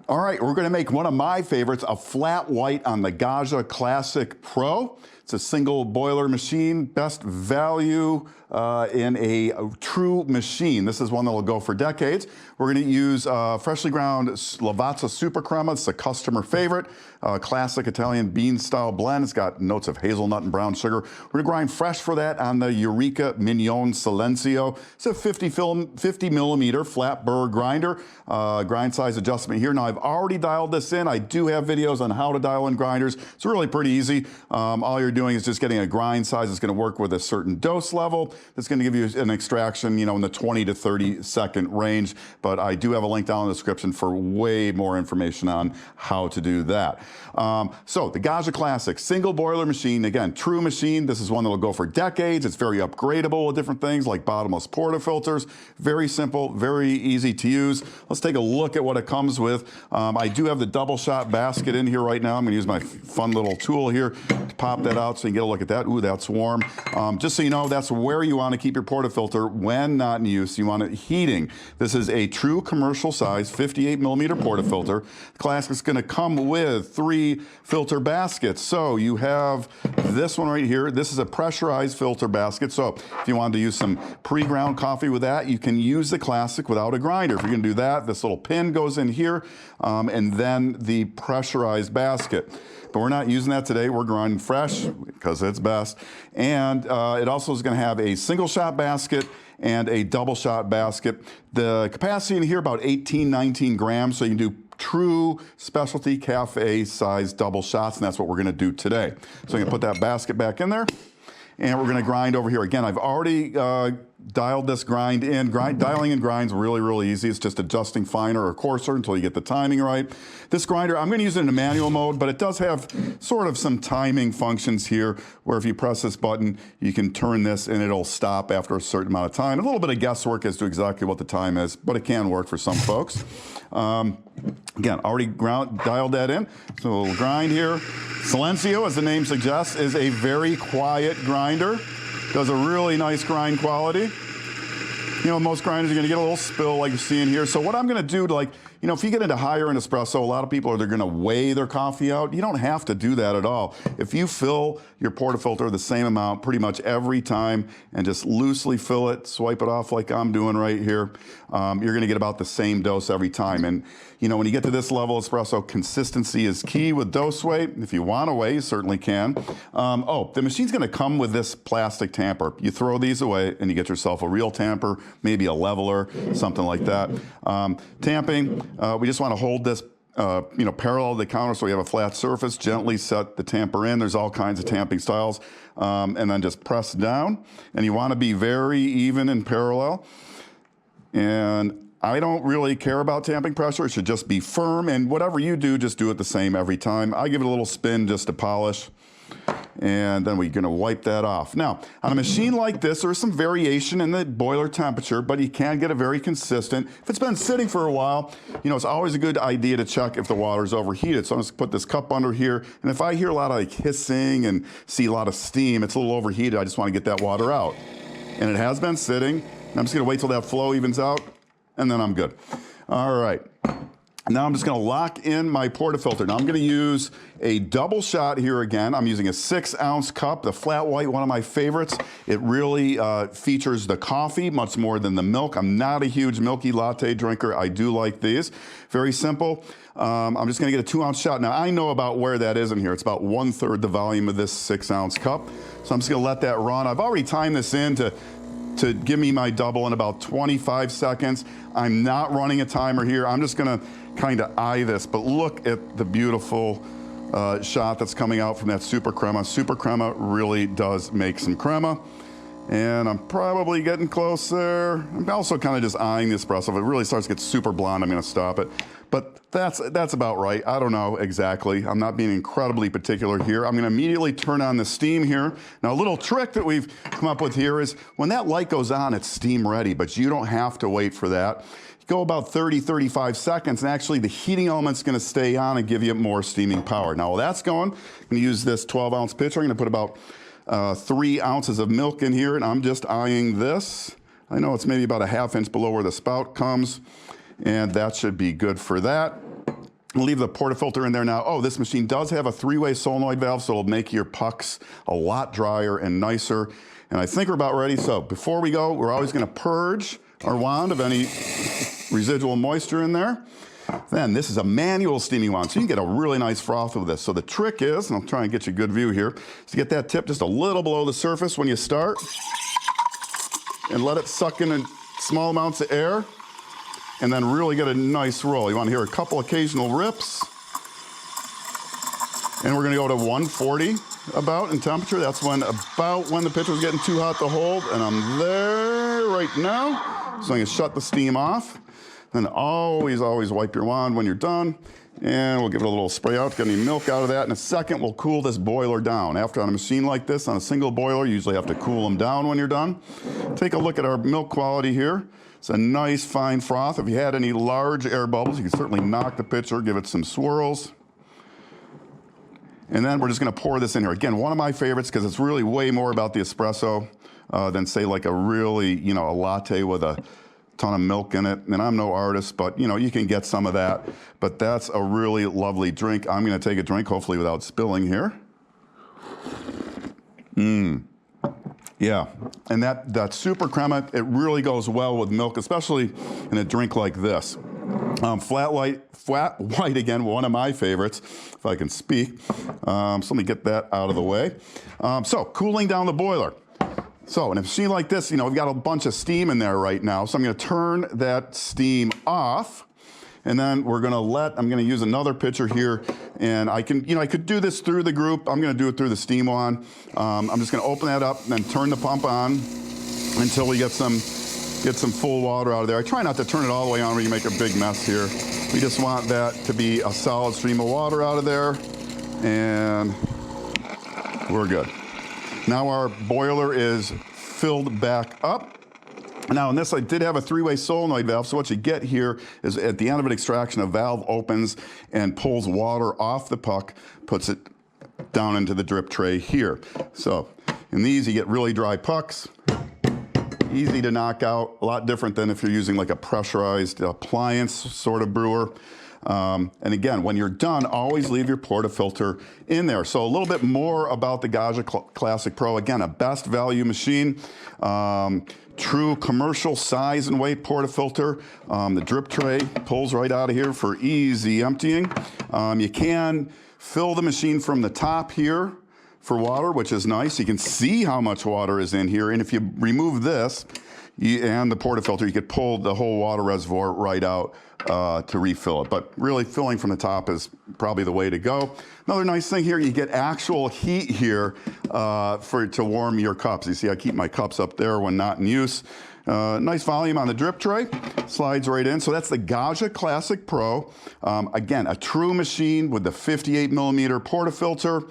All right, we're gonna make one of my favorites, a flat white on the Gaggia Classic Pro. It's a single boiler machine, best value in a true machine. This is one that will go for decades. We're gonna use freshly ground Lavazza Super Crema. It's a customer favorite, classic Italian bean style blend. It's got notes of hazelnut and brown sugar. We're gonna grind fresh for that on the Eureka Mignon Silenzio. It's a 50 millimeter flat burr grinder. Grind size adjustment here. Now I've already dialed this in. I do have videos on how to dial in grinders. It's really pretty easy. All you're doing is just getting a grind size that's gonna work with a certain dose level. That's gonna give you an extraction, in the 20 to 30 second range. But I do have a link down in the description for way more information on how to do that. So the Gaggia Classic, single boiler machine, again, true machine. This is one that'll go for decades. It's very upgradable with different things like bottomless portafilters. Very simple, very easy to use. Let's take a look at what it comes with. I do have the double shot basket in here right now. I'm gonna use my fun little tool here to pop that out so you can get a look at that. Ooh, that's warm. Just so you know, that's where you wanna keep your portafilter when not in use. You want it heating. This is a true commercial size 58 millimeter portafilter. The Classic's gonna come with 3 filter baskets. So you have this one right here. This is a pressurized filter basket. So if you wanted to use some pre-ground coffee with that, you can use the Classic without a grinder. If you're gonna do that, this little pin goes in here, and then the pressurized basket. But we're not using that today. We're grinding fresh because it's best. And it also is gonna have a single shot basket and a double shot basket. The capacity in here about 18, 19 grams, so you can do true specialty cafe size double shots, and that's what we're gonna do today. So I'm gonna put that basket back in there, and we're gonna grind over here. Again, I've already dialed this grind in. Dialing in grind's really, really easy. It's just adjusting finer or coarser until you get the timing right. This grinder, I'm gonna use it in a manual mode, but it does have sort of some timing functions here where if you press this button, you can turn this and it'll stop after a certain amount of time. A little bit of guesswork as to exactly what the time is, but it can work for some folks. Again, already dialed that in. So we'll grind here. Silenzio, as the name suggests, is a very quiet grinder. Does a really nice grind quality. Most grinders are gonna get a little spill like you're seeing here. So what I'm gonna do to if you get into higher end espresso, a lot of people they're gonna weigh their coffee out. You don't have to do that at all. If you fill your portafilter the same amount pretty much every time and just loosely fill it, swipe it off like I'm doing right here, you're gonna get about the same dose every time. And when you get to this level of espresso, consistency is key with dose weight. If you want to weigh, you certainly can. The machine's gonna come with this plastic tamper. You throw these away and you get yourself a real tamper, maybe a leveler, something like that. Tamping, we just want to hold this parallel to the counter so we have a flat surface. Gently set the tamper in. There's all kinds of tamping styles. And then just press down. And you want to be very even and parallel. And I don't really care about tamping pressure. It should just be firm. And whatever you do, just do it the same every time. I give it a little spin just to polish. And then we're gonna wipe that off. Now, on a machine like this, there's some variation in the boiler temperature, but you can get it very consistent. If it's been sitting for a while, it's always a good idea to check if the water's overheated. So I'm just put this cup under here, and if I hear a lot of hissing and see a lot of steam, it's a little overheated. I just wanna get that water out. And it has been sitting. I'm just gonna wait till that flow evens out, and then I'm good. All right. Now I'm just gonna lock in my portafilter. Now I'm gonna use a double shot here again. I'm using a 6-ounce cup, the flat white, one of my favorites. It really features the coffee much more than the milk. I'm not a huge milky latte drinker. I do like these. Very simple. I'm just gonna get a 2-ounce shot. Now I know about where that is in here. It's about 1/3 the volume of this 6-ounce cup. So I'm just gonna let that run. I've already timed this in to give me my double in about 25 seconds. I'm not running a timer here. I'm just gonna kind of eye this, but look at the beautiful shot that's coming out from that Super Crema. Super Crema really does make some crema. And I'm probably getting closer. I'm also kind of just eyeing the espresso. If it really starts to get super blonde, I'm gonna stop it. But that's about right. I don't know exactly. I'm not being incredibly particular here. I'm gonna immediately turn on the steam here. Now a little trick that we've come up with here is when that light goes on, it's steam ready, but you don't have to wait for that. You go about 30, 35 seconds, and actually the heating element's gonna stay on and give you more steaming power. Now while that's going, I'm gonna use this 12-ounce pitcher. I'm gonna put about 3 ounces of milk in here, and I'm just eyeing this. I know it's maybe about a 1/2 inch below where the spout comes, and that should be good for that. Leave the portafilter in there now. Oh, this machine does have a 3-way solenoid valve, so it'll make your pucks a lot drier and nicer. And I think we're about ready. So before we go, we're always gonna purge our wand of any residual moisture in there. Then this is a manual steaming wand, so you can get a really nice froth with this. So the trick is, and I'll try and get you a good view here, is to get that tip just a little below the surface when you start and let it suck in small amounts of air and then really get a nice roll. You want to hear a couple occasional rips. And we're gonna go to 140 about in temperature. That's about when the pitcher's getting too hot to hold, and I'm there right now. So I'm gonna shut the steam off. Then always, always wipe your wand when you're done. And we'll give it a little spray out to get any milk out of that. In a second, we'll cool this boiler down. After on a machine like this, on a single boiler, you usually have to cool them down when you're done. Take a look at our milk quality here. It's a nice fine froth. If you had any large air bubbles, you can certainly knock the pitcher, give it some swirls. And then we're just gonna pour this in here. Again, one of my favorites, because it's really way more about the espresso than say like a really, you know, a latte with a ton of milk in it. And I'm no artist, but you know, you can get some of that. But that's a really lovely drink. I'm gonna take a drink, hopefully without spilling here. Yeah, and that super crema, it really goes well with milk, especially in a drink like this. Flat white, again, one of my favorites, if I can speak. So let me get that out of the way. So cooling down the boiler. So in a machine like this, you know, we've got a bunch of steam in there right now. So I'm gonna turn that steam off. And then we're gonna I'm gonna use another pitcher here, and I could do this through the group. I'm gonna do it through the steam wand. I'm just gonna open that up and then turn the pump on until we get some full water out of there. I try not to turn it all the way on where you make a big mess here. We just want that to be a solid stream of water out of there, and we're good. Now our boiler is filled back up. Now in this, I did have a 3-way solenoid valve, so what you get here is at the end of an extraction, a valve opens and pulls water off the puck, puts it down into the drip tray here. So in these, you get really dry pucks, easy to knock out, a lot different than if you're using like a pressurized appliance sort of brewer. And again, when you're done, always leave your portafilter in there. So a little bit more about the Gaggia Classic Pro. Again, a best value machine. True commercial size and weight portafilter. The drip tray pulls right out of here for easy emptying. You can fill the machine from the top here for water, which is nice. You can see how much water is in here. And if you remove this and the portafilter, you could pull the whole water reservoir right out to refill it. But really filling from the top is probably the way to go. Another nice thing here, you get actual heat here to warm your cups. You see I keep my cups up there when not in use. Nice volume on the drip tray, slides right in. So that's the Gaggia Classic Pro. Again, a true machine with the 58mm portafilter.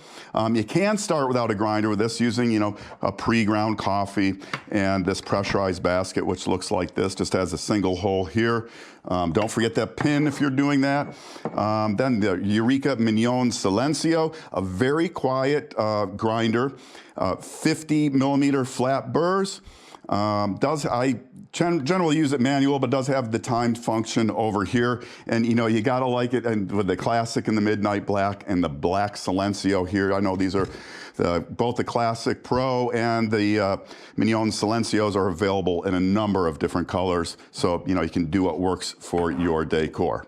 You can start without a grinder with this using, you know, a pre-ground coffee and this pressurized basket, which looks like this, just has a single hole here. Don't forget that pin if you're doing that. Then the Eureka Mignon Silenzio, a very quiet grinder, 50mm flat burrs. I generally use it manual, but does have the timed function over here. And you know, you gotta like it, and with the classic and the midnight black and the black Silenzio here. I know these are both the Classic Pro and the Mignon Silencios are available in a number of different colors. So, you know, you can do what works for your decor.